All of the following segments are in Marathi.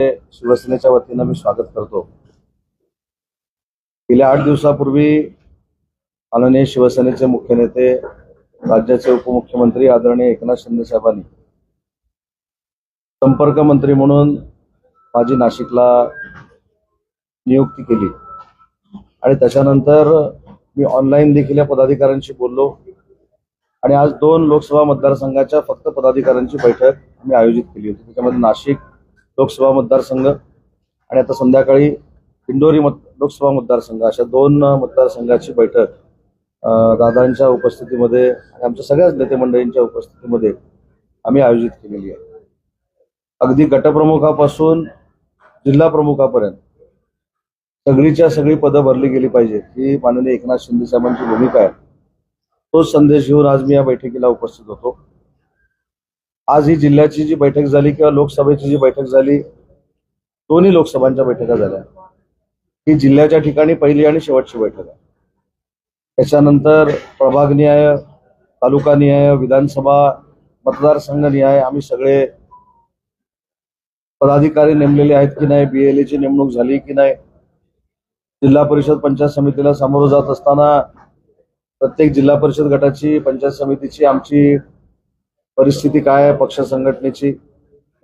शिवसेनेच्या वतीनं मी स्वागत करतो। गेल्या 8 दिवसापूर्वी माननीय शिवसेनेचे मुख्य नेते राज्याचे उपमुख्यमंत्री आदरणीय एकनाथ शिंदे साहेबांनी संपर्क मंत्री म्हणून माझी नाशिकला नियुक्ती केली आणि त्याच्यानंतर मी ऑनलाईन देखील या पदाधिकाऱ्यांशी बोललो आणि आज 2 लोकसभा मतदारसंघाच्या फक्त पदाधिकाऱ्यांची बैठक आम्ही आयोजित केली होती। त्याच्यामध्ये नाशिक लोकसभा मतदारसंघ आणि आता संध्याकाळी इंदोरी लोकसभा मतदारसंघ अशा 2 मतदारसंघाची बैठक दादांच्या उपस्थितीमध्ये आणि आमच्या सगळ्याच नेते मंडळींच्या उपस्थितीमध्ये आम्ही आयोजित केलेली आहे। अगदी गटप्रमुखापासून जिल्हा प्रमुखापर्यंत सगळीच्या सगळी पदं भरली गेली पाहिजे ही माननीय एकनाथ शिंदे साहेबांची भूमिका आहे। तोच संदेश घेऊन आज मी या बैठकीला उपस्थित होतो। आज ही जिल्ह्याची जी बैठक झाली किंवा लोकसभेची जी बैठक झाली, दोन्ही लोकसभांच्या बैठका झाल्या, ही जिल्ह्याच्या ठिकाणी पहिली आणि शेवटची बैठक आहे। त्याच्यानंतर प्रभागनिहाय, तालुकानिहाय, विधानसभा, मतदारसंघनिहाय आम्ही सगळे पदाधिकारी नेमलेले आहेत की नाही, BLAची नेमणूक झाली की नाही, जिल्हा परिषद पंचायत समितीला सामोरं जात असताना प्रत्येक जिल्हा परिषद गटाची, पंचायत समितीची आमची परिस्थिती काय आहे, पक्ष संघटनेची,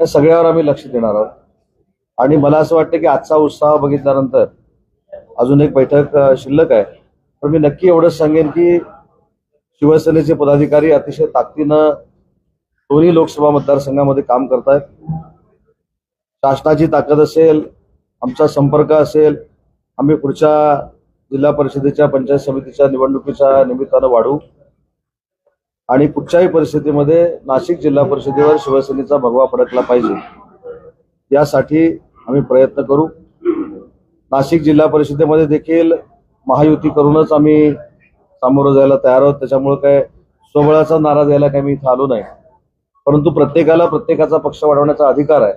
या सगळ्यावर आम्ही लक्ष देणार आहोत। आणि मला असं वाटतं की आजचा उत्साह बघितल्यानंतर अजून एक बैठक शिल्लक आहे, पण मी नक्की एवढंच सांगेन की शिवसेनेचे पदाधिकारी अतिशय ताकदीनं दोन्ही लोकसभा मतदारसंघामध्ये काम करतायत। शासनाची ताकद असेल, आमचा संपर्क असेल, आम्ही पुढच्या जिल्हा परिषदेच्या, पंचायत समितीच्या निवडणुकीच्या निमित्तानं वाढू आणि कुठच्याही परिस्थितीमध्ये नाशिक जिल्हा परिषदेवर शिवसेनेचा भगवा फडकला पाहिजे यासाठी आम्ही प्रयत्न करू। नाशिक जिल्हा परिषदेमध्ये देखील महायुती करूनच आम्ही सामोरं जायला तयार आहोत। त्याच्यामुळे काय स्वबळाचा नारा द्यायला काही मी इथं आलो नाही, परंतु प्रत्येकाला प्रत्येकाचा पक्ष वाढवण्याचा अधिकार आहे।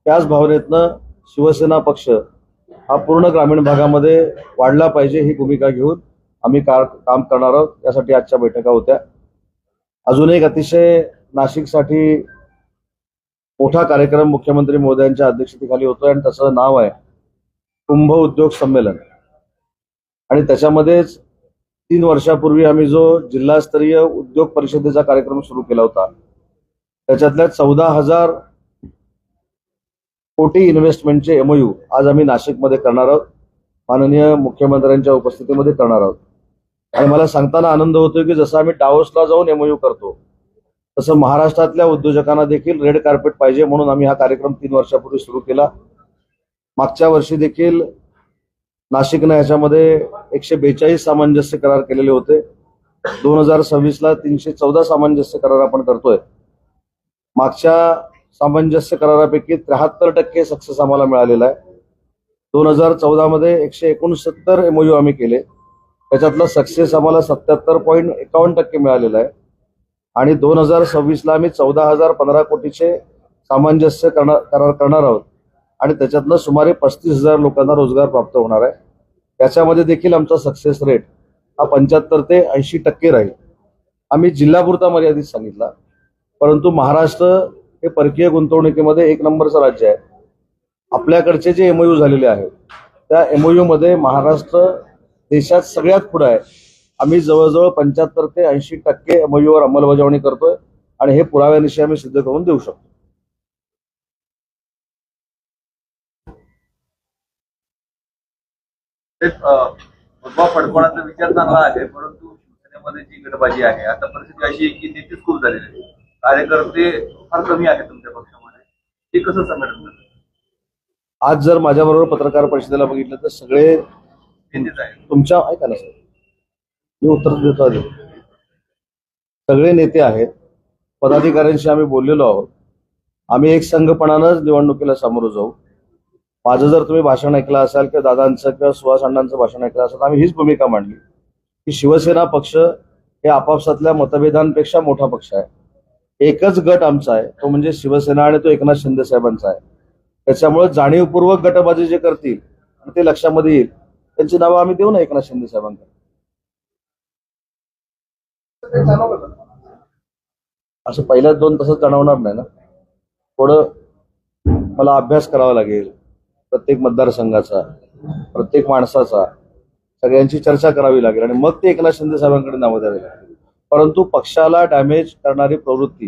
त्याच भावनेतनं शिवसेना पक्ष हा पूर्ण ग्रामीण भागामध्ये वाढला पाहिजे ही भूमिका घेऊन आम्ही काम करणार आहोत। यासाठी आजच्या बैठका होत्या। अजून एक अतिशय नाशिकसाठी मोठा कार्यक्रम मुख्यमंत्री महोदयांच्या अध्यक्षतेखाली होतोय आणि त्याचं नाव आहे कुंभ उद्योग संमेलन। आणि त्याच्यामध्येच 3 वर्षापूर्वी आम्ही जो जिल्हास्तरीय उद्योग परिषदेचा कार्यक्रम सुरू केला होता, त्याच्यातल्या 14,000 कोटी इन्व्हेस्टमेंटचे MOU आज आम्ही नाशिकमध्ये करणार आहोत, माननीय मुख्यमंत्र्यांच्या उपस्थितीमध्ये करणार आहोत। आणि मला सांगताना आनंद होतोय की जसं आम्ही डावोसला जाऊन MOU करतो, तसं महाराष्ट्रातल्या उद्योजकांना देखील रेड कार्पेट पाहिजे म्हणून आम्ही हा कार्यक्रम 3 वर्षापूर्वी सुरू केला। मागच्या वर्षी देखील नाशिकनं याच्यामध्ये 142 सामंजस्य करार केलेले होते। 2026ला 314 सामंजस्य करार आपण करतोय। मागच्या सामंजस्य करारापैकी 73% सक्सेस आम्हाला मिळालेला आहे। 2014 मध्ये 169 MOU आम्ही केले, त्याच्यातला सक्सेस आम्हाला 77.51% मिळालेला आहे। आणि 2026ला आम्ही 14,015 कोटीचे सामंजस्य करार करणार आहोत आणि त्याच्यातनं सुमारे 35,000 लोकांना रोजगार प्राप्त होणार आहे। त्याच्यामध्ये देखील आमचा सक्सेस रेट हा 75 ते 80% राहील। आम्ही जिल्हापुरता मर्यादित सांगितला, परंतु महाराष्ट्र हे परकीय गुंतवणुकीमध्ये 1 नंबरचं राज्य आहे। आपल्याकडचे जे MOU झालेले आहेत त्या MOU मध्ये महाराष्ट्र देशात सगळ्यात पुढे आहे। आम्ही जवळजवळ 75 ते 80% MOU वर अंमलबजावणी करतोय आणि हे पुराव्यानिशी आम्ही सिद्ध करून देऊ शकतो। भगवा फडकवण्याचा विचार चांगला आहे, परंतु शिवसेनेमध्ये जी गटबाजी आहे, आता परिस्थिती अशी आहे की नेतेच खूप झालेले आहेत, कार्यकर्ते फार कमी आहेत तुमच्या पक्षामध्ये, ते कसं संघटन? आज जर माझ्याबरोबर पत्रकार परिषदेला बघितलं तर सगळे नेतेच आहेत तुमच्या, ऐका ना सर, मी उत्तर देतो आधी, सगळे नेते आहेत, पदाधिकाऱ्यांशी आम्ही बोललेलो आहोत। आम्ही एक संघपणानंच निवडणुकीला सामोरं जाऊ। माझं जर तुम्ही भाषण ऐकलं असाल किंवा दादांचं किंवा सुहास अण्णांचं भाषण ऐकलं असेल, आम्ही हीच भूमिका मांडली की शिवसेना पक्ष हे आपापसातल्या मतभेदांपेक्षा मोठा पक्ष आहे। एकच गट आमचा आहे, तो म्हणजे शिवसेना आणि तो एकनाथ शिंदे साहेबांचा आहे। त्याच्यामुळे जाणीवपूर्वक गटबाजी जे करतील ते लक्षामध्ये येईल, त्यांची नावं आम्ही देऊ ना एकनाथ शिंदे साहेबांकडे। असं पहिल्याच 2 तासात जाणवणार नाही ना, थोडं मला अभ्यास करावा लागेल प्रत्येक मतदारसंघाचा, प्रत्येक माणसाचा, सगळ्यांची चर्चा करावी लागेल आणि मग ते एकनाथ शिंदे साहेबांकडे नावं द्यावी लागेल. परंतु पक्षाला डॅमेज करणारी प्रवृत्ती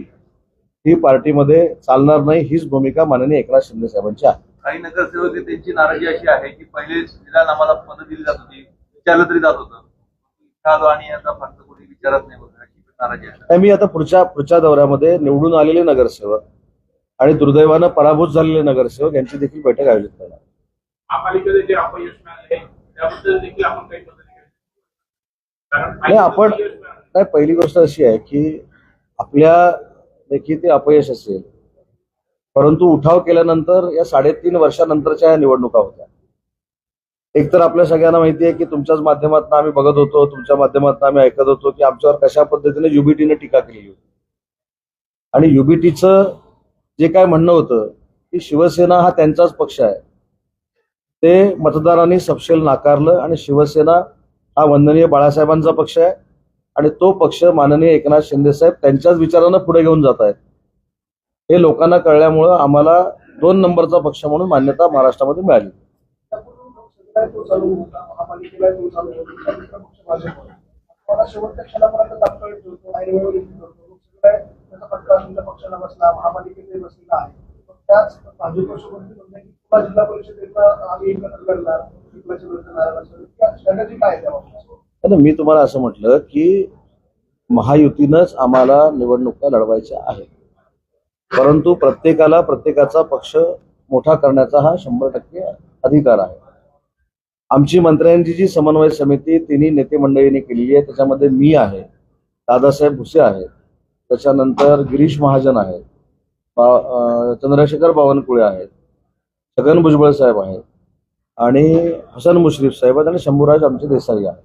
ही पार्टीमध्ये चालणार नाही, हीच भूमिका माननीय एकनाथ शिंदे साहेबांची आहे. काही नगरसेवक आहेत, त्यांची नाराजी अशी आहे की पहिले निदान आम्हाला पदं दिली जात होती, विचारलं तरी जात होतं, इथं आलो आणि आता फक्त कोणी विचारत नाही वगैरे अशी नाराजी आहे. मी आता पुढच्या दौऱ्यामध्ये निवडून आलेले नगरसेवक आणि दुर्दैवानं पराभूत झालेले नगरसेवक यांची देखील बैठक आयोजित करणार. महापालिकेचे जे अपयश मिळाले त्याबद्दल देखील आपण काही बदल केले. कारण नाही, आपण नाही, पहिली गोष्ट अशी आहे की आपल्या देखील ते अपयश असेल, परंतु उठाव केल्यानंतर या 3.5 वर्षानंतरच्या या निवडणुका होत्या. एकतर आपल्या सगळ्यांना माहिती आहे की तुमच्याच माध्यमातून आम्ही बघत होतो, तुमच्या माध्यमातून आम्ही ऐकत होतो की आमच्यावर कशा पद्धतीने युबीटीने टीका केली होती. आणि युबीटीचं जे काय म्हणणं होतं की शिवसेना हा त्यांचाच पक्ष आहे, ते मतदारांनी सपशेल नाकारलं आणि शिवसेना हा वंदनीय बाळासाहेबांचा पक्ष आहे आणि तो पक्ष माननीय एकनाथ शिंदे साहेब त्यांच्याच विचारानं पुढे घेऊन जात आहेत. हे लोकांना कळल्यामुळं आम्हाला 2 नंबरचा पक्ष म्हणून मान्यता महाराष्ट्रामध्ये मिळाली. शेवटच्या क्षणापर्यंत तात्काळ ठेवतो आणि पक्षाला बसला, महापालिकेने बसलेला आहे. त्याच भाजपसोबत जिल्हा परिषदेचा आम्ही एकत्र करणार, स्ट्रॅटेजी काय आहे? मी तुम्हाला असं म्हटलं की महायुतीनंच आम्हाला निवडणुका लढवायच्या आहेत, परंतु प्रत्येकाला प्रत्येकाचा पक्ष मोठा करण्याचा हा 100% अधिकार आहे. आमची मंत्र्यांची जी समन्वय समिती तिन्ही नेते मंडळींनी केलेली आहे, त्याच्यामध्ये मी आहे, दादासाहेब भुसे आहेत, त्याच्यानंतर गिरीश महाजन आहेत, चंद्रशेखर बावनकुळे आहेत, छगन भुजबळ साहेब आहेत आणि हसन मुश्रीफ साहेब आहेत आणि शंभूराज आमचे देसाई आहेत.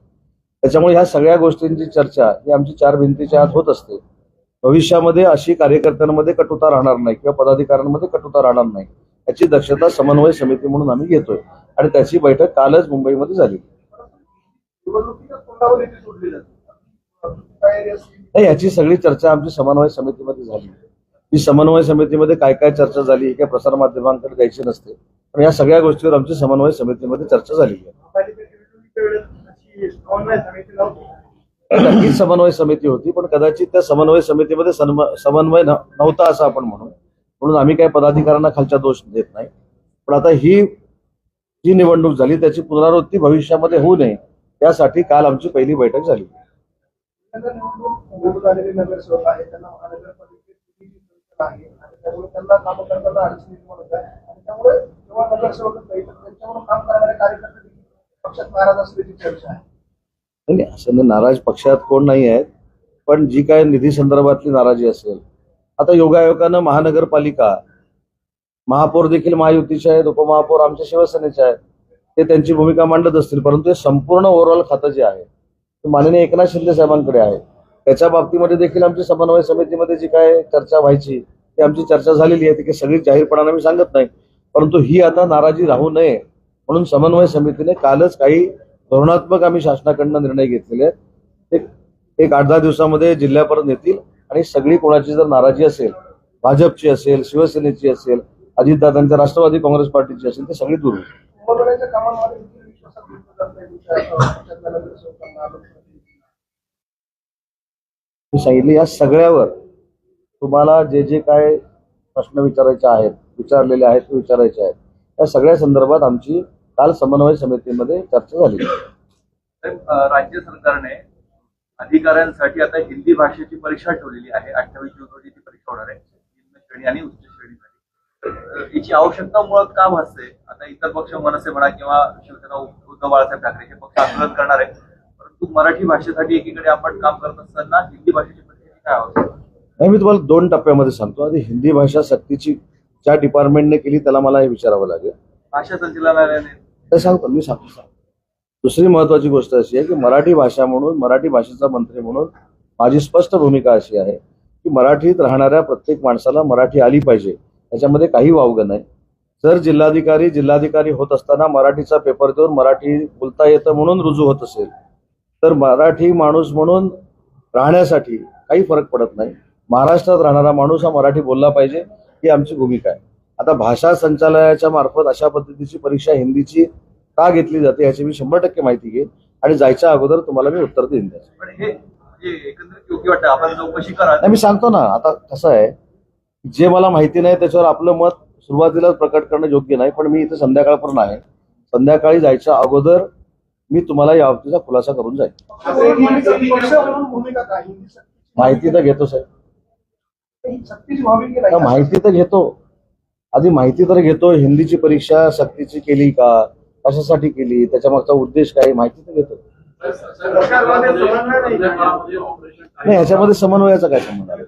त्याच्यामुळे ह्या सगळ्या गोष्टींची चर्चा ही आमची 4 भिंतीच्या आत होत असते. भविष्यामध्ये अशी कार्यकर्त्यांमध्ये कटुता राहणार नाही किंवा पदाधिकाऱ्यांमध्ये कटुता राहणार नाही याची दक्षता समन्वय समिती म्हणून आम्ही घेतोय आणि त्याची बैठक कालच मुंबईमध्ये झाली. नाही, याची सगळी चर्चा आमची समन्वय समितीमध्ये झाली. ही समन्वय समितीमध्ये काय काय चर्चा झाली ही काय प्रसारमाध्यमांकडे द्यायची नसते, पण या सगळ्या गोष्टीवर आमची समन्वय समितीमध्ये चर्चा झालेली आहे. नक्कीच समन्वय समिती होती, पण कदाचित त्या समन्वय समितीमध्ये समन्वय नव्हता असं आपण म्हणून आम्ही काही पदाधिकाऱ्यांना खालच्या दोष देत नाही. पण आता ही जी निवडणूक झाली त्याची पुनरावृत्ती भविष्यामध्ये होऊ नये यासाठी काल आमची पहिली बैठक झाली. निवडून आलेले नगरसेवक आहेत त्यांना महानगरपालिकेत आहे आणि त्यामुळे त्यांना काम करताना अडचणी निर्माण होत आहे आणि त्यामुळे जेव्हा नगरसेवक त्यांच्यावर काम करणारे कार्यकर्ते पक्षात नाराज असल्याची चर्चा आहे. नाही, असं नाराज पक्षात कोण नाही आहेत, पण जी काय निधी संदर्भातली नाराजी असेल, आता योगायोगानं महानगरपालिका महापौर देखील महायुतीचे आहेत, उपमहापौर आमच्या शिवसेनेचे आहेत, ते त्यांची भूमिका मांडत असतील, परंतु हे संपूर्ण ओव्हरऑल खातं जे आहे ते माननीय एकनाथ शिंदे साहेबांकडे आहे. त्याच्या बाबतीमध्ये देखील आमची समन्वय समितीमध्ये जी काय चर्चा व्हायची ती आमची चर्चा झालेली आहे. ती सगळी जाहीरपणाने मी सांगत नाही, परंतु ही आता नाराजी राहू नये म्हणून समन्वय समितीने कालच काही धोरणात्मक आम्ही शासनाकडनं निर्णय घेतलेले आहेत. ते 8-10 दिवसामध्ये जिल्ह्यापर्यंत येतील आणि सगळी कोणाची जर नाराजी असेल, भाजपची असेल, शिवसेनेची असेल, अजितदादांच्या राष्ट्रवादी काँग्रेस पार्टीची असेल, ते सगळी दूर होईल. मी सांगितले या सगळ्यावर तुम्हाला जे जे काय प्रश्न विचारायचे आहेत, विचारलेले आहेत ते विचारायचे आहेत, या सगळ्या संदर्भात आमची काल समन्वय समितीमध्ये चर्चा झाली. राज्य सरकारने अधिकाऱ्यांसाठी आता हिंदी भाषेची परीक्षा ठेवलेली आहे. 28 जून रोजी ती परीक्षा होणार आहे निम्न श्रेणी आणि उच्च श्रेणीसाठी. याची आवश्यकता मुळात का भासते? आता इतर पक्ष मनसे म्हणा किंवा शिवसेना उद्धव बाळासाहेब ठाकरे हे पक्ष आंदोलन करणार आहे, परंतु मराठी भाषेसाठी एकीकडे आपण काम करत असताना हिंदी भाषेची परीक्षेची काय आवश्यकता? नाही, मी तुम्हाला 2 टप्प्यामध्ये सांगतो. आधी हिंदी भाषा सक्तीची ज्या डिपार्टमेंटने केली त्याला मला हे विचारावं लागेल. भाषा संचालनालयाने ते सांगतो, मी सांगतो. दुसरी महत्वाची गोष्ट अशी आहे की मराठी भाषा म्हणून, मराठी भाषेचा मंत्री म्हणून माझी स्पष्ट भूमिका अशी आहे की मराठीत राहणाऱ्या प्रत्येक माणसाला मराठी आली पाहिजे, त्याच्यामध्ये काही वावगं नाही. जर जिल्हाधिकारी होत असताना मराठीचा पेपर देऊन मराठी बोलता येतं म्हणून रुजू होत असेल तर मराठी माणूस म्हणून राहण्यासाठी काही फरक पडत नाही. महाराष्ट्रात राहणारा माणूस हा मराठी बोलला पाहिजे ही आमची भूमिका आहे. आता भाषा संचालनालयाच्या मार्फत अशा पद्धतीची परीक्षा हिंदीची का घेतली जाते याची मी 100% माहिती घेईन आणि जायच्या अगोदर तुम्हाला मी उत्तर देईन त्याचं. पण हे म्हणजे एकंदरीत योग्य वाटतं आपण चौकशी करा. नाही, मी सांगतो ना, आता कसं आहे, जे मला माहिती नाही त्याच्यावर आपलं मत सुरुवातीलाच प्रकट करणं योग्य नाही. पण मी इथे संध्याकाळपर्यंत आहे, संध्याकाळी जायच्या अगोदर मी तुम्हाला या बाबतीचा खुलासा करून जाईल. पक्ष म्हणून भूमिका काय हिंदी सक्तीची माहिती तर घेतो साहेब, ही सक्तीची व्हावी की नाही माहिती तर घेतो, आधी माहिती तर घेतो. हिंदीची परीक्षा सक्तीची केली का, कशासाठी केली, त्याच्या मागचा उद्देश काय, माहिती तर घेतो. नाही, ह्याच्यामध्ये समन्वयाचा काय संबंध आला?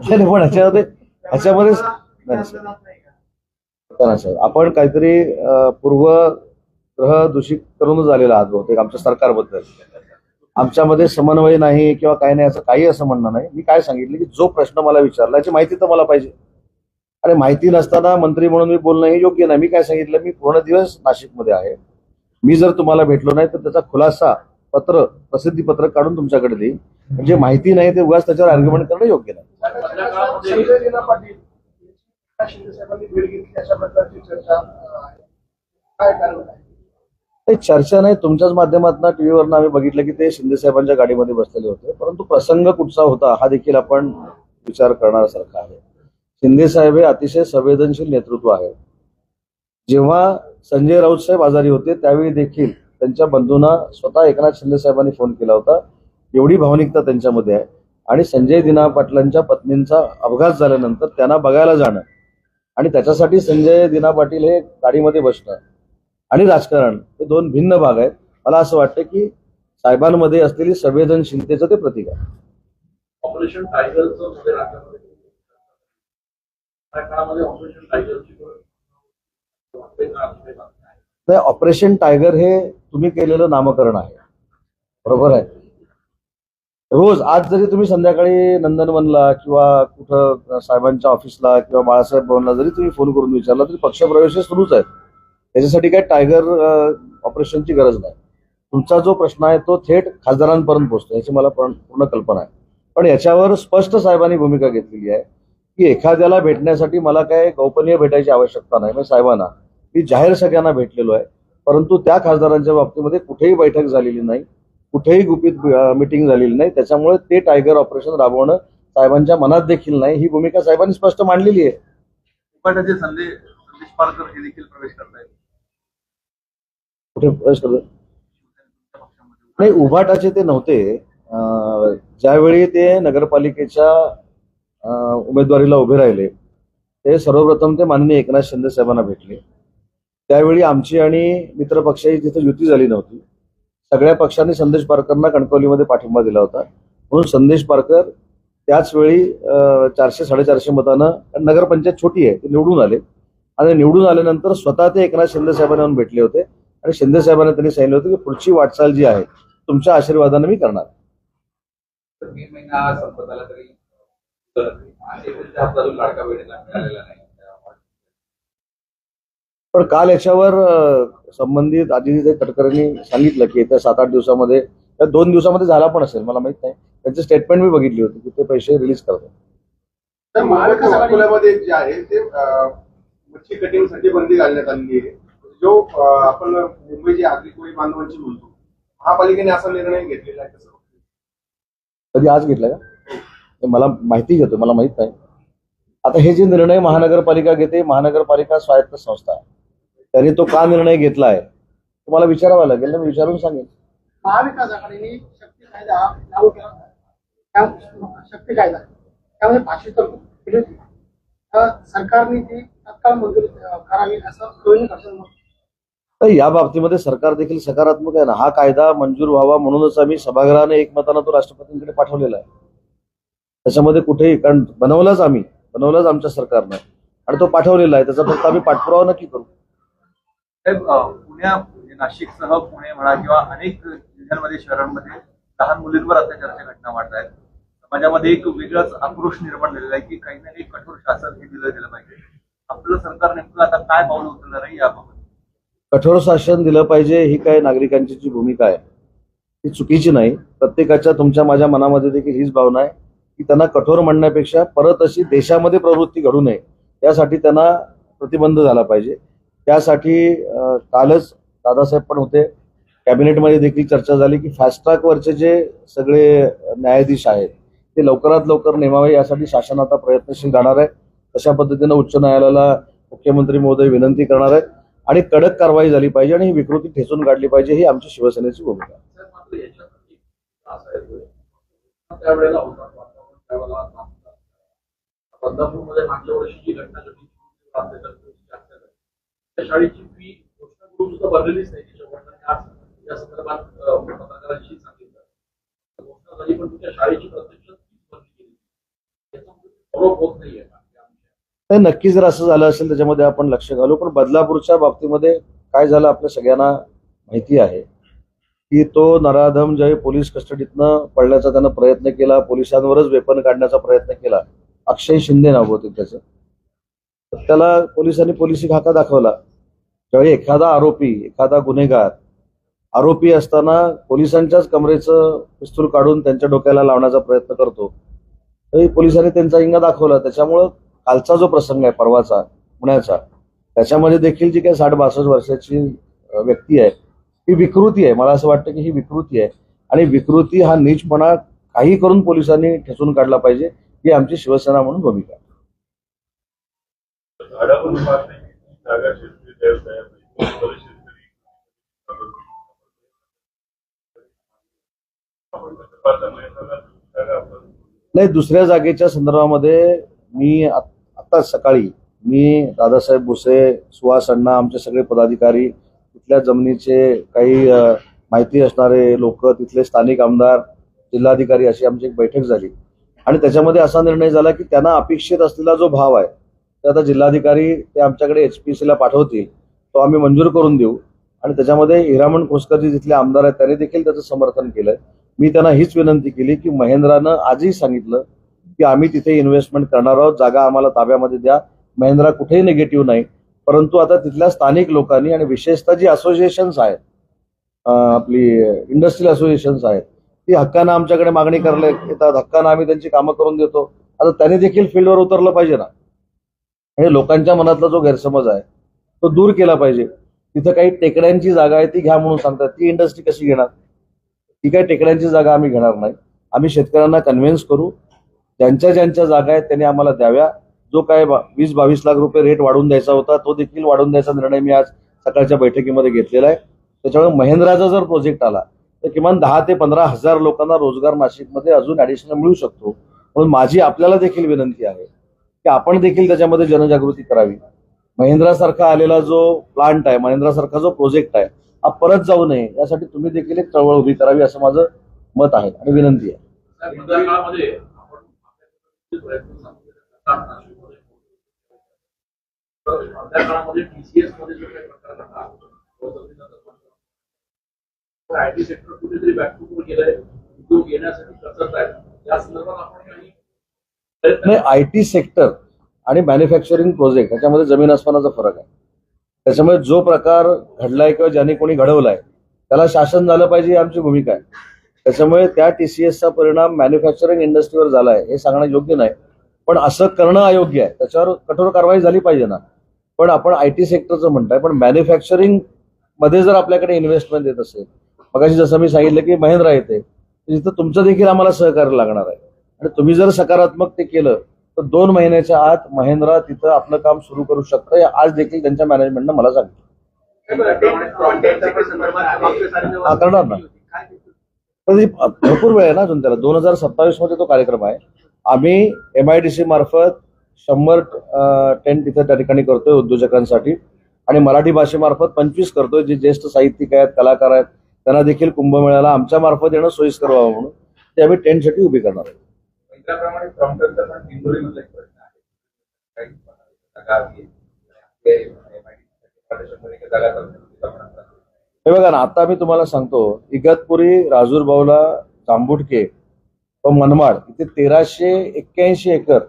नाही, पण ह्याच्यामध्ये नाही साहेब, आपण काहीतरी पूर्वग्रह दूषित करूनच आलेला आहात बहुतेक आमच्या सरकारबद्दल. आमच्यामध्ये समन्वय नाही किंवा काय नाही असं काही असं म्हणणं नाही. मी काय सांगितलं की जो प्रश्न मला विचारला याची माहिती तर मला पाहिजे, आणि माहिती नसताना मंत्री म्हणून मी बोलणं हे योग्य नाही. मी काय सांगितलं, मी पूर्ण दिवस नाशिकमध्ये आहे, मी जर तुम्हाला भेटलो नाही तर त्याचा खुलासा प्रसिद्धी पत्रक काढून तुमच्याकडे देईन. म्हणजे माहिती नाही ते उगाच त्याच्यावर आर्ग्युमेंट करणं योग्य नाही. संजय लीना पाटील शिंदे साहेबांनी भेट घेतली अशा प्रकारची चर्चा आहे. काय कारण आहे? नाही, चर्चा नाही, तुमच्याच माध्यमातून टीव्हीवरून आम्ही बघितलं की ते शिंदे साहेबांच्या गाडीमध्ये बसलेले होते, परंतु प्रसंग कुठचा होता हा देखील आपण विचार करण्यासारखा आहे. शिंदे साहेब हे अतिशय संवेदनशील नेतृत्व आहे. जेव्हा संजय राऊत साहेब आजारी होते त्यावेळी देखील त्यांच्या बंधूंना स्वतः एकनाथ शिंदे साहेबांनी फोन केला होता. एवढी भावनिकता त्यांच्यामध्ये आहे. आणि संजय दिना पाटलांच्या पत्नींचा अपघात झाल्यानंतर त्यांना बघायला जाणं आणि त्याच्यासाठी संजय दिना पाटील हे गाडीमध्ये बसणं आणि राजकारण हे दोन भिन्न भाग आहेत. मला असं वाटतं की साहेबांमध्ये असलेली संवेदनशीलतेचं ते प्रतीक आहे. ऑपरेशन टायगरचं मध्ये राज्यामध्ये त्या काळामध्ये ऑपरेशन टायगरची नाही, ऑपरेशन टायगर हे तुम्ही केलेलं नामकरण आहे, बरोबर आहे. रोज आज जरी तुम्ही संध्याकाळी नंदनवनला किंवा कुठं साहेबांच्या ऑफिसला किंवा बाळासाहेब भवनला जरी तुम्ही फोन करून विचारला तरी पक्षप्रवेश सुरूच आहेत. त्याच्यासाठी काय टायगर ऑपरेशनची गरज नाही. तुमचा जो प्रश्न आहे तो थेट खासदारांपर्यंत पोहोचतो याची मला पूर्ण कल्पना आहे. पण याच्यावर स्पष्ट साहेबांनी भूमिका घेतलेली आहे की एखाद्याला भेटण्यासाठी मला काय गोपनीय भेटायची आवश्यकता नाही. म्हणजे साहेबांना मी जाहीर सगळ्यांना भेटलेलो आहे, परंतु त्या खासदारांच्या बाबतीमध्ये कुठेही बैठक झालेली नाही, कुठेही गुपित मिटिंग झालेली नाही. त्याच्यामुळे ते टायगर ऑपरेशन राबवणं साहेबांच्या मनात देखील नाही. ही भूमिका साहेबांनी स्पष्ट मांडलेली आहे. उपाटाचे संदेश पारकर हे देखील प्रवेश करतायत. कुठे प्रवेश करतो? नाही, उभाटाचे ते नव्हते. ज्यावेळी ते नगरपालिकेच्या उमेदवारीला उभे राहिले ते सर्वप्रथम ते माननीय एकनाथ शिंदे साहेबांना भेटले. त्यावेळी आमची आणि मित्र पक्षाची तिथे युती झाली नव्हती. सगळ्या पक्षांनी संदेश पारकरना कणकवलीमध्ये पाठिंबा दिला होता, म्हणून संदेश पारकर त्याच वेळी 400-450 मतानं, नगरपंचायत छोटी आहे, ते निवडून आले. आणि निवडून आल्यानंतर स्वतः ते एकनाथ शिंदे साहेबांना येऊन भेटले होते आणि शिंदे साहेबांना त्यांनी सांगितलं होतं की पुढची वाटचाल जी आहे तुमच्या आशीर्वादाने मी करणार. मे महिना संपत आला तरी लाडका वेळेला मिळालेला नाही. पण काल याच्यावर संबंधित आदित्य तटकरेंनी सांगितलं की येत्या 7-8 दिवसामध्ये या 2 दिवसामध्ये झाला पण असेल, मला माहित नाही. त्यांची स्टेटमेंट मी बघितली होती की ते पैसे रिलीज करतात. तर महाविकास अकोल्यामध्ये जे आहे ते मच्छी कटिंगसाठी बंदी घालण्यात आलेली आहे. जो आपण मुंबईची आगरी कोळी बांधवांची म्हणतो, महापालिकेने असा निर्णय घेतलेला आहे कसं? कधी आज घेतला का? हे मला माहिती घेतो, मला माहित नाही. आता हे जे निर्णय महानगरपालिका घेते, महानगरपालिका स्वायत्त संस्था आहे, त्यांनी तो का निर्णय घेतला आहे तुम्हाला विचारावा लागेल ना, मी विचारून सांगेन. महाविकास आघाडीने शक्ती कायदा लागू केला. शक्ती कायदा त्यामध्ये 500 तरतूद केली होती. सरकारने ती तत्काळ मंजुरी करावी असं दोन्ही पक्षांना. तर या बाबतीमध्ये सरकार देखील सकारात्मक आहे ना. हा कायदा मंजूर व्हावा म्हणूनच आम्ही सभागृहाने एकमतानं तो राष्ट्रपतींकडे पाठवलेला आहे. त्याच्यामध्ये कुठेही, कारण बनवलाच आमच्या सरकारनं आणि तो पाठवलेला आहे, त्याचा फक्त आम्ही पाठपुरावा नक्की करू. नाशिकसह पुणे म्हणा किंवा अनेक जिल्ह्यांमध्ये शहरांमध्ये लहान मुलींवर अत्याचाराच्या घटना वाढत आहेत. समाजामध्ये एक वेगळाच आक्रोश निर्माण झालेला आहे की काही ना काही कठोर शासन हे दिलं गेलं पाहिजे. आपलं सरकार नेमकं आता काय पाऊल उचलणार आहे याबाबत? कठोर शासन दिलं पाहिजे ही काय नागरिकांची जी भूमिका आहे ती चुकीची नाही. प्रत्येकाच्या, तुमच्या माझ्या मनामध्ये देखील हीच भावना आहे की त्यांना कठोर म्हणण्यापेक्षा परत अशी देशामध्ये प्रवृत्ती घडू नये यासाठी त्यांना प्रतिबंध झाला पाहिजे. त्यासाठी कालच दादासाहेब पण होते, कॅबिनेटमध्ये देखील चर्चा झाली की फास्ट ट्रॅकवरचे जे सगळे न्यायाधीश आहेत ते लवकरात लवकर नेमावे, यासाठी शासन आता प्रयत्नशील राहणार आहे. तशा पद्धतीनं उच्च न्यायालयाला मुख्यमंत्री महोदय विनंती करणार आहेत आणि कडक कारवाई झाली पाहिजे आणि ही विकृती ठेचून काढली पाहिजे, ही आमची शिवसेनेची भूमिका आहे. मात्र याच्यासाठी त्रास आहे तो. त्यावेळेला होता वातावरण त्यावेळेला बदलापूरमध्ये मागल्या वर्षी जी घटना घडली त्या शाळेची फी घोषणा करून सुद्धा भरलेलीच नाही. त्याच्या वडिलांनी आज या संदर्भात पत्रकारांशी सांगितलं घोषणा झाली पण तुमच्या शाळेची प्रत्यक्ष फीस भरली गेली. याचा फॉलोअप होत नाहीये. नाही, नक्की जर असं झालं असेल त्याच्यामध्ये आपण लक्ष घालू. पण बदलापूरच्या बाबतीमध्ये काय झालं आपल्या सगळ्यांना माहिती आहे की तो नराधम ज्यावेळी पोलीस कस्टडीतनं पळण्याचा त्यानं प्रयत्न केला, पोलिसांवरच वेपन काढण्याचा प्रयत्न केला, अक्षय शिंदे नाव होते त्याचं, तर त्याला पोलिसांनी पोलिसी खाका दाखवला. ज्यावेळी एखादा आरोपी, एखादा गुन्हेगार आरोपी असताना पोलिसांच्याच कमरेचं पिस्तूल काढून त्यांच्या डोक्याला लावण्याचा प्रयत्न करतो, तरी पोलिसांनी त्यांचा इंगा दाखवला. त्याच्यामुळं कालचा जो प्रसंग आहे परवाचा पुण्याचा, त्याच्यामध्ये देखील जी काही 60-62 वर्षाची व्यक्ती आहे ही विकृती आहे. मला असं वाटतं की ही विकृती आहे आणि विकृती हा नीचपणा काही करून पोलिसांनी ठेचून काढला पाहिजे, ही आमची शिवसेना म्हणून भूमिका आहे. नाही, दुसऱ्या जागेच्या संदर्भामध्ये मी आता सकाळी दादासाहेब भुसे, सुहास अण्णा, आमचे सगळे पदाधिकारी, तिथल्या जमिनीचे काही माहिती असणारे लोक, तिथले स्थानिक आमदार, जिल्हाधिकारी, अशी आमची एक बैठक झाली आणि त्याच्यामध्ये असा निर्णय झाला की त्यांना अपेक्षित असलेला जो भाव आहे ते आता जिल्हाधिकारी ते आमच्याकडे HPCला पाठवतील, तो आम्ही मंजूर करून देऊ. आणि त्याच्यामध्ये हिरामण खोसकरजी जिथले आमदार आहेत त्यांनी देखील त्याचं समर्थन केलंय. मी त्यांना हीच विनंती केली की महिंद्रानं आजही सांगितलं की आम्ही तिथे इन्व्हेस्टमेंट करणार आहोत, जागा आम्हाला ताब्यामध्ये द्या. महिंद्रा कुठेही निगेटिव्ह नाही, परंतु आता तिथल्या स्थानिक लोकांनी आणि विशेषतः जी असोसिएशन्स आहेत, आपली इंडस्ट्रियल असोसिएशन्स आहेत, ती हक्कानं आमच्याकडे मागणी करायला येतात, हक्कानं आम्ही त्यांची कामं करून देतो. आता त्यांनी देखील फील्डवर उतरलं पाहिजे ना. म्हणजे लोकांच्या मनातला जो गैरसमज आहे तो दूर केला पाहिजे. तिथं काही टेकड्यांची जागा आहे ती घ्या म्हणून सांगतात, ती इंडस्ट्री कशी घेणार? ती काही टेकड्यांची जागा आम्ही घेणार नाही. आम्ही शेतकऱ्यांना कन्व्हिन्स करू, ज्यांच्या जागा आहेत त्यांनी आम्हाला द्याव्या. जो काय 20-22 लाख रुपये रेट वाढवून द्यायचा होता तो देखील वाढवून द्यायचा निर्णय मी आज सकाळच्या बैठकीमध्ये घेतलेला आहे. त्याच्यामुळे महिंद्राचा जर प्रोजेक्ट आला तर किमान 10 ते 15 हजार लोकांना रोजगार नाशिकमध्ये अजून ऍडिशनल मिळू शकतो. म्हणून माझी आपल्याला देखील विनंती आहे की आपण देखील त्याच्यामध्ये जनजागृती करावी. महिंद्रासारखा आलेला जो प्लांट आहे, महिंद्रासारखा जो प्रोजेक्ट आहे, हा परत जाऊ नये यासाठी तुम्ही देखील एक चळवळ उभी करावी असं माझं मत आहे आणि विनंती आहे. मधल्या काळामध्ये आपण मधल्या काळामध्ये TCS मध्ये जो काही प्रकार घडला, IT सेक्टर कुठेतरी बॅकफूटवर गेलंय, उद्योग येण्यासाठी कसरत आहे. या संदर्भात आपण काही नाही, IT सेक्टर आणि मॅन्युफॅक्चरिंग प्रोजेक्ट ह्याच्यामध्ये जमीन आसमानाचा फरक आहे. त्याच्यामुळे जो प्रकार घडलाय किंवा ज्याने कोणी घडवलाय त्याला शासन झालं पाहिजे ही आमची भूमिका आहे. त्याच्यामुळे त्या TCSचा परिणाम मॅन्युफॅक्चरिंग इंडस्ट्रीवर झालाय हे सांगणं योग्य नाही, पण असं करणं अयोग्य आहे. त्याच्यावर कठोर कारवाई झाली पाहिजे ना. पण आपण IT सेक्टरचं म्हणताय, पण मॅन्युफॅक्चरिंग मध्ये जर आपल्याकडे इन्व्हेस्टमेंट येत असेल, मगाशी जसं मी सांगितलं की महिंद्रा येते, तिथं तुमचं देखील आम्हाला सहकार्य लागणार आहे. आणि तुम्ही जर सकारात्मक ते केलं तर 2 महिन्याच्या आत महिंद्रा तिथं आपलं काम सुरू करू शकतं. आज देखील त्यांच्या मॅनेजमेंटनं मला सांगितलं. हा, करणार ना. भरपूर वेळ आहे ना अजून त्याला. 2027 मध्ये तो कार्यक्रम आहे. आम्ही MIDC मार्फत 100 टेंट तिथे त्या ठिकाणी करतोय उद्योजकांसाठी आणि मराठी भाषेमार्फत 25 करतोय. जे ज्येष्ठ साहित्यिक आहेत, कलाकार आहेत, त्यांना देखील कुंभमेळ्याला आमच्या मार्फत येणं सोयीस्कर व्हावं म्हणून ते आम्ही टेंटसाठी उभी करणार आहोत. त्याप्रमाणे प्रॉम्प्टरचा पण इंदोरीमधला एक प्रश्न आहे. काही जागा हे बघा ना, आता मी तुम्हाला सांगतो, इगतपुरी, राजूरबावला, जांबुडके व मनमाड इथे 1381 एकर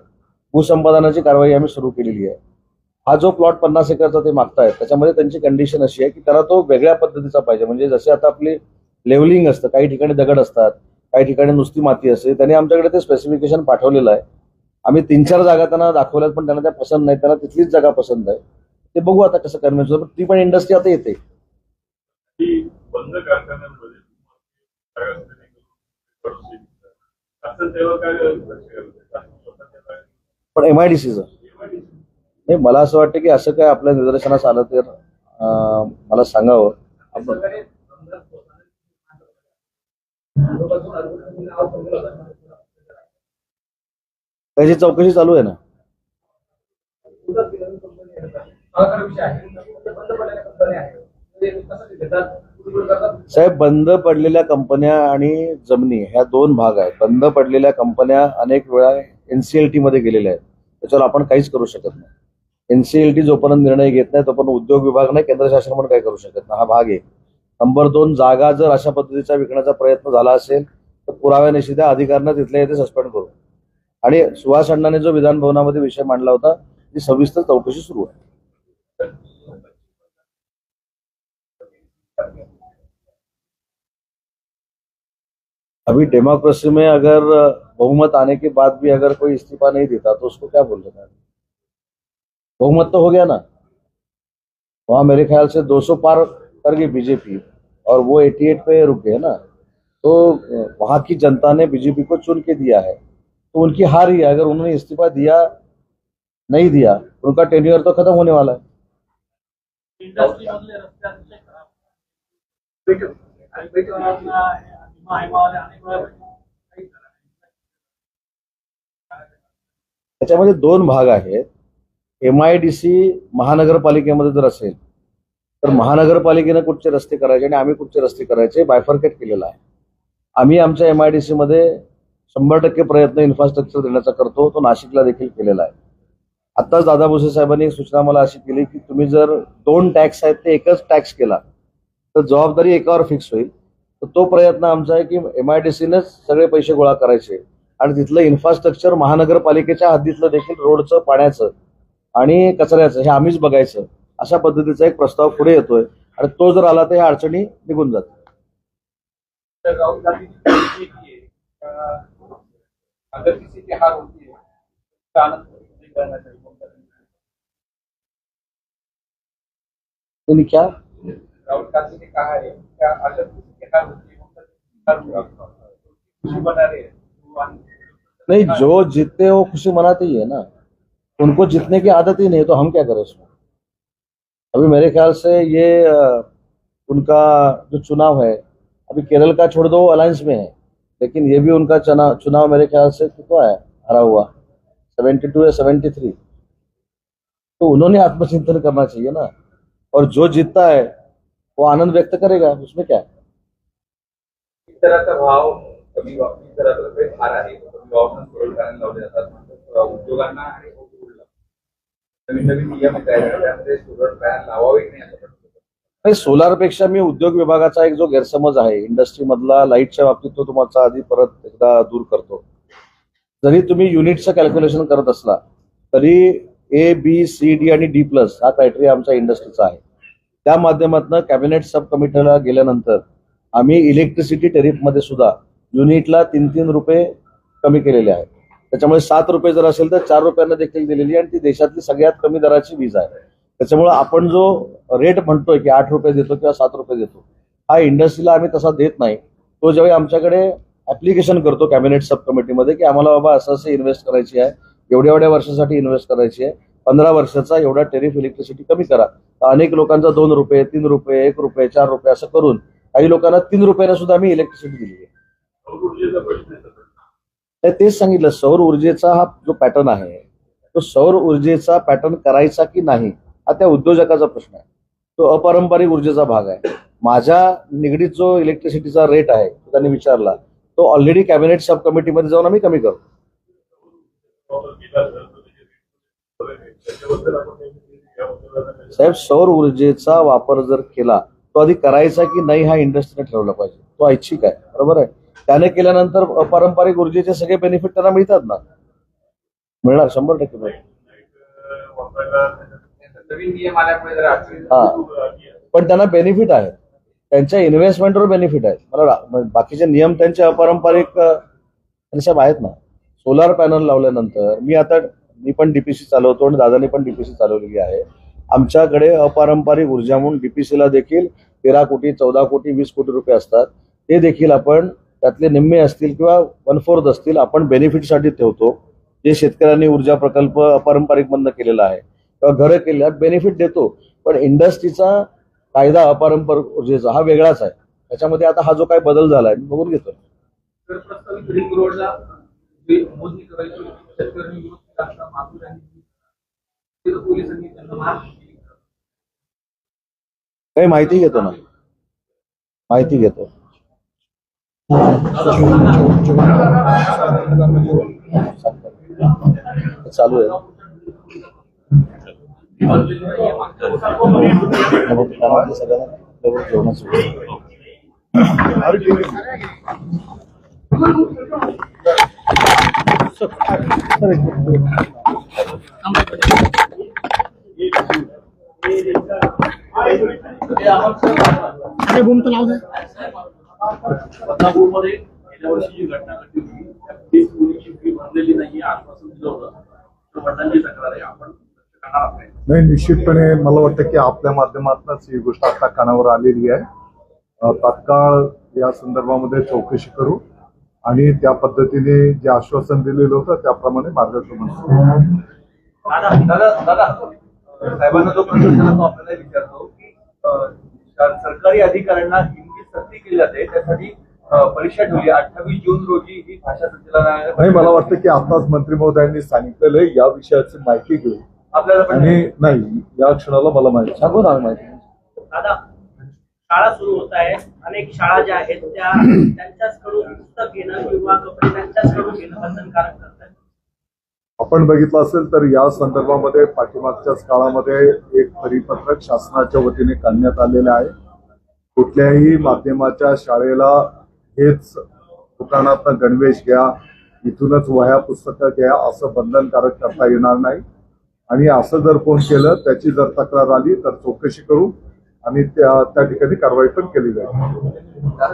भूसंपादनाची कारवाई आम्ही सुरू केलेली आहे. हा जो प्लॉट 50 एकरचा ते मागतायत त्याच्यामध्ये त्यांची कंडिशन अशी आहे की त्याला तो वेगळ्या पद्धतीचा पाहिजे. म्हणजे जसे आता आपली लेवलिंग असतं, काही ठिकाणी दगड असतात, काही ठिकाणी नुसती माती असते, त्यांनी आमच्याकडे ते स्पेसिफिकेशन पाठवलेलं आहे. आम्ही 3-4 जागा त्यांना दाखवल्यात, पण त्यांना त्या पसंत नाही. त्यांना तिथलीच जागा पसंत आहे. ते बघू आता कसं कन्व्हिन्स होतं. पण ती पण इंडस्ट्री आता येते. की बंद कारखान्यांमध्ये असं तेव्हा काय पण एमआयडीसीचं नाही, मला असं वाटतं की असं काय आपल्या निदर्शनास आलं तर मला सांगावं. आपण त्याची चौकशी चालू आहे ना. साहेब, बंद पडलेल्या कंपन्या आणि जमिनी ह्या 2 भाग आहेत. बंद पडलेल्या कंपन्या अनेक वेळा एनसीएलटी मध्ये गेलेल्या आहेत. त्याच्यावर आपण काहीच करू शकत नाही. एनसीएलटी जोपर्यंत निर्णय घेत नाही तोपर्यंत उद्योग विभाग नाही, केंद्र शासन पण काही करू शकत नाही. हा भाग आहे. नंबर 2, जागा जर अशा पद्धतीचा विकण्याचा प्रयत्न झाला असेल तर पुराव्यानिशी त्या अधिकाऱ्यांना तिथल्या इथे सस्पेंड करू. आणि सुहास अण्णांनी जो विधान भवनामध्ये विषय मांडला होता ती सविस्तर चौकशी सुरू आहे. अभी डेमोक्रेसी में अगर बहुमत आने के बाद भी अगर कोई इस्तीफा नहीं देता तो उसको क्या बोल रहे हैं? बहुमत तो हो गया ना. वहां मेरे ख्याल से 200 पार कर गई बीजेपी और वो 88 पे रुक गए ना. तो वहां की जनता ने बीजेपी को चुन के दिया है, तो उनकी हार ही है. अगर उन्होंने इस्तीफा दिया नहीं दिया तो उनका टेन्योर तो खत्म होने वाला है. इंडस्ट्री मधले रस्ते अतिशय खराब आणि हेमावाले अनेक वेळा काही त्याच्यामध्ये 2 भाग आहेत. एमआयडीसी महानगरपालिकेमध्ये जर असेल तर महानगरपालिकेने कुठचे रस्ते करायचे आणि आम्ही कुठचे रस्ते करायचे बायफर्केट केलेला आहे. आम्ही आमच्या एमआयडीसी मध्ये 100% प्रयत्न इन्फ्रास्ट्रक्चर देण्याचा करतो. तो नाशिकला देखील केलेला आहे. आताच दादा भुसे साहेबांनी एक सूचना मला अशी केली की तुम्ही जर 2 टॅक्स आहेत ते एकच टॅक्स केला तर जबाबदारी एकावर फिक्स होईल. तर तो प्रयत्न आमचा आहे की एमआयडीसीनेच सगळे पैसे गोळा करायचे आणि तिथलं इन्फ्रास्ट्रक्चर महानगरपालिकेच्या हद्दीतलं देखील रोडचं, पाण्याचं आणि कचऱ्याचं हे आम्हीच बघायचं. अशा पद्धतीचा एक प्रस्ताव पुढे येतोय आणि तो जर आला तर ह्या अडचणी निघून जातील. राहुल गांधी की पॉलिसी ये है अगर किसी की हार होती है तो आनंद नहीं करना चाहिए. क्या राहुल गांधी ने कहा है क्या अगर किसी की हार होती है तो खुशी मना रहे हैं. नहीं, जो जीतते वो खुशी मनाते ही है ना. उनको जीतने की आदत ही नहीं तो हम क्या करें उसमें. अभी मेरे ख्याल से ये उनका जो चुनाव है अभी केरल का छोड़ दो, अलायंस में है, लेकिन ये भी उनका चुनाव मेरे ख्याल से कितना है हरा हुआ 72 या 73. तो उन्होंने आत्मचिंतन करना चाहिए ना. और जो जीतता है वो आनंद व्यक्त करेगा, उसमें क्या है. इस तरह का भाव कमी इस तरह का काही भार आहे कमी भाव सोडून करायला लावले जातात उद्योगांना आणि नवीन नवीन नियम तयार करतात त्यामध्ये सोलर पॅनल लावावे की नाही असं वाटतं. सोलार पेक्षा मी उद्योग विभागाचा एक जो गैरसमज आहे इंडस्ट्री मधला लाईटच्या बाबतीत तो तुम्हाला आधी परत एकदा दूर करतो. जरी तुम्ही युनिटचं कॅल्क्युलेशन करत असला तरी A, B, C, D आणि D+ हा क्रायटेरिया आमच्या इंडस्ट्रीचा आहे. त्या माध्यमातून कॅबिनेट सब कमिटीला गेल्यानंतर आम्ही इलेक्ट्रिसिटी टेरिफमध्ये सुद्धा युनिटला 3-3 रुपये कमी केलेले आहेत. त्याच्यामुळे 7 रुपये जर असेल तर 4 रुपयांना देखील दिलेली आणि ती देशातली सगळ्यात कमी दराची वीज आहे. त्याच्यामुळे आपण जो रेट म्हणतोय की 8 रुपये देतो किंवा 7 रुपये देतो हा इंडस्ट्रीला आम्ही तसा देत नाही. तो ज्यावेळी आमच्याकडे ऍप्लिकेशन करतो कॅबिनेट सब कमिटीमध्ये की आम्हाला बाबा असं इन्व्हेस्ट करायची आहे, एवढ्या वर्षासाठी इन्व्हेस्ट करायची आहे, 15 वर्षाचा एवढा टेरिफ इलेक्ट्रिसिटी कमी करा. अनेक लोकांचा 2 रुपये, 3 रुपये, 1 रुपये, 4 रुपये असं करून काही लोकांना 3 रुपयाला सुद्धा आम्ही इलेक्ट्रिसिटी दिली आहे. तेच सांगितलं, सौर ऊर्जेचा हा जो पॅटर्न आहे तो सौर ऊर्जेचा पॅटर्न करायचा की नाही हा त्या उद्योजकाचा प्रश्न आहे. तो अपारंपरिक ऊर्जेचा भाग आहे. माझ्या निगडीत जो इलेक्ट्रिसिटीचा रेट आहे तो त्यांनी विचारला, तो ऑलरेडी कॅबिनेट सब कमिटीमध्ये जाऊन आम्ही कमी करतो. साहेब, सौर ऊर्जेचा वापर जर केला तो आधी करायचा की नाही हा इंडस्ट्रीने ठरवला पाहिजे. तो ऐच्छिक आहे, बरोबर आहे. त्याने केल्यानंतर अपारंपरिक ऊर्जेचे सगळे बेनिफिट त्यांना मिळतात ना, मिळणार 100% मिळणार. नवीन नियम आल्यामुळे जरा पण त्यांना बेनिफिट आहे, त्यांच्या इन्व्हेस्टमेंटवर बेनिफिट आहे. मला बाकीचे नियम त्यांचे अपारंपरिक आहेत ना. सोलार पॅनल लावल्यानंतर मी पण डीपीसी चालवतो आणि दादानी पण डीपीसी चालवलेली आहे. आमच्याकडे अपारंपरिक ऊर्जा म्हणून डीपीसीला देखील 13 कोटी 14 कोटी 20 कोटी रुपये असतात. ते देखील आपण त्यातले निम्मे असतील किंवा 1/4 असतील आपण बेनिफिटसाठी ठेवतो. जे शेतकऱ्यांनी ऊर्जा प्रकल्प अपारंपरिक बंद केलेला आहे किंवा घरं केल्यात बेनिफिट देतो. पण इंडस्ट्रीचा कायदा अपारंपरिक ऊर्जेचा हा वेगळाच आहे. त्याच्यामध्ये आता हा जो काही बदल झालाय मी बघून घेतो. तर प्रस्तावित रिंग रोडला जे मोजणी करायची शेतकऱ्यांनी विरोध केला असता, माधुर यांनी तिथं पोलिसांनी त्यांना मार केली. काही माहिती घेतो ना, माहिती घेतो. चालू आहे. सगळ्यांना जेवणाचं बदलापूरमध्ये गेल्या वर्षी जी घटना घडली होती ती मुलीची फी भरलेली नाहीये आश्वासन दिलं होतं. तर वडिलांची तक्रार आहे, आपण लक्ष करणार नाही. नाही, निश्चितपणे मला वाटतं की आपल्या माध्यमातूनच ही गोष्ट आता कानावर आलेली आहे. तात्काळ या संदर्भामध्ये चौकशी करू आणि त्या पद्धतीने जे आश्वासन दिलेलं होतं त्याप्रमाणे मार्गक्रमण करू. दादा साहेबांना जो प्रश्न विचारला तो आपल्याला विचारतो की सरकारी अधिकाऱ्यांना हिंदी सक्ती केली जाते, त्यासाठी परीक्षा ठेवली 28 जून रोजी ही भाषा संचालनालयाने. नाही, मला वाटतं की आताच मंत्री महोदयांनी सांगितलेलं आहे या विषयाची माहिती घेऊ आपल्याला पण आणि नाही या क्षणाला मला माहिती सांगू ना माहिती. दादा, शाळा सुरू होत आहे. अनेक शाळा ज्या आहेत त्या त्यांच्याचकडून पुस्तक घेणं किंवा कपडे त्यांच्याचकडून घेणं बंधनकारक करतात. आपण बघितलं असेल तर या संदर्भामध्ये पाठीमागच्याच काळामध्ये एक परिपत्रक शासनाच्या वतीने काढण्यात आलेलं आहे. कुठल्याही माध्यमाच्या शाळेला हेच दुकानातनं गणवेश घ्या, इथूनच वह्या पुस्तकं घ्या असं बंधनकारक करता येणार नाही. आणि असं जर कोण केलं त्याची जर तक्रार आली तर चौकशी करू आणि त्या ठिकाणी कारवाई पण केली जाईल.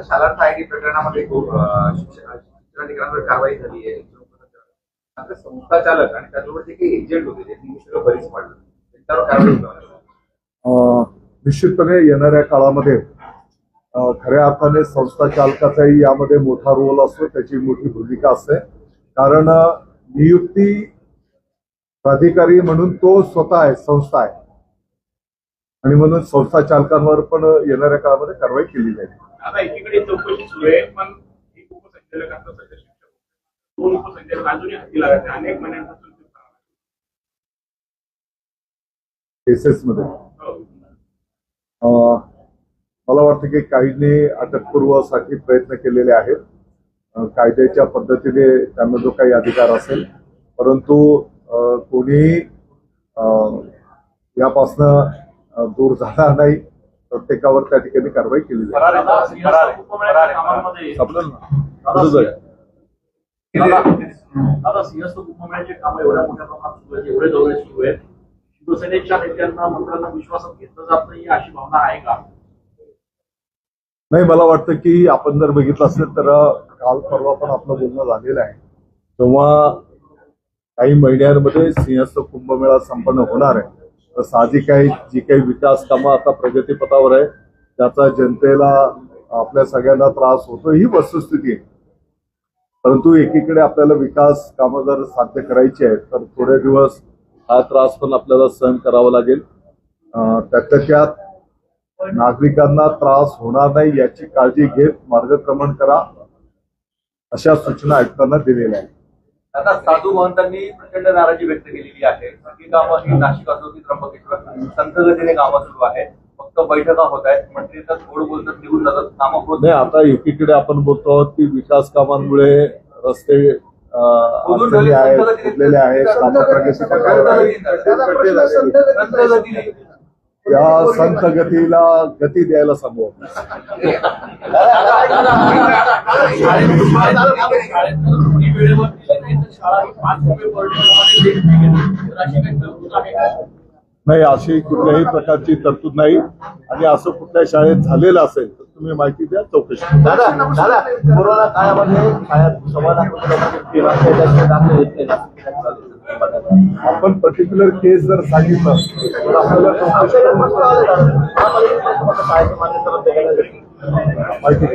शालार्थ आयडी प्रकरणामध्ये शिक्षणाधिकाऱ्यांवर कारवाई झाली आहे. मात्र संस्था चालक आणि त्याचबरोबर जे काही एजंट होते त्यांनी सगळं बरीच पाडलं, त्यांच्यावर कारवाई करावी. निश्चितपणे येणाऱ्या काळामध्ये खऱ्या अर्थाने संस्था चालकाचाही यामध्ये मोठा रोल असतो, त्याची मोठी भूमिका असते. कारण नियुक्ती प्राधिकारी म्हणून तो स्वतः आहे, संस्था आहे आणि म्हणून संस्था चालकांवर पण येणाऱ्या काळामध्ये कारवाई केली जाईल. आता एकीकडे चौकशी सुरू आहे, पण एक उपसंचालकांचा सध्या शिक्षक 2 उपसंचालक अजूनही हाती लागत नाही. अनेक महिन्यांपासून केसेसमध्ये मला वाटतं की काहींनी अटकपूर्वसाठी प्रयत्न केलेले आहेत. कायद्याच्या पद्धतीने त्यांना जो काही अधिकार असेल, परंतु कोणी यापासनं दूर जाणार नाही. प्रत्येकावर त्या ठिकाणी कारवाई केली जाईल. आता सिंहस्थ कुंभमेळ्याचे काम एवढ्या मोठ्या प्रमाणात सुरू आहेत, एवढे दौरे सुरू आहेत. शिवसेनेच्या नेत्यांना मंत्र्यांना विश्वासात घेतलं जात नाही अशी भावना आहे का? नाही, मला वाटतं की आपण जर बघितलं असेल तर काल परवा पण आपलं बोलणं झालेलं आहे. तेव्हा काही महिन्यांमध्ये सिंहस्थ कुंभमेळा संपन्न होणार आहे. तर साहजिक आहे जी काही विकास कामं आता प्रगतीपथावर आहे त्याचा जनतेला आपल्या सगळ्यांना त्रास होतो ही वस्तुस्थिती आहे. परंतु एकीकडे आपल्याला विकास कामं जर साध्य करायची आहेत तर थोडे दिवस हा त्रास पण आपल्याला सहन करावा लागेल. त्यातल्या त्यात नागरिकांना त्रास होणार नाही याची काळजी घेत मार्गक्रमण करा अशा सूचना आयुक्तांना दिलेल्या आहेत. आता साधू महंतांनी प्रचंड नाराजी व्यक्त केलेली आहे. सगळी कामं ही नाशिक असो की त्र्यंबकेश्वर संथगतीने कामं सुरू आहेत. फक्त बैठका होत आहेत, मंत्री तर गोड बोलतात, निघून जातात, कामं होत नाही. आता एकीकडे आपण बोलतो आहोत की विकास कामांमुळे रस्ते अडचणी आहेत, फुटलेले आहेत, कामं प्रगतीपथावर आहेत. त्या संथ गतीला गती द्यायला सांगू. नाही, अशी कुठल्याही प्रकारची तरतूद नाही आणि असं कुठल्या शाळेत झालेलं असेल तर तुम्ही माहिती द्या, चौकशी करू. दादा कोरोना काळामध्ये शाळेत 1.25 लाख लोकांची फी मागते, त्याचे दाखले येत नाही. आपण पर्टिक्युलर केस जर सांगितलं तर आपल्याला चौकशी करून शाळेची मान्यता रद्द केली. माहिती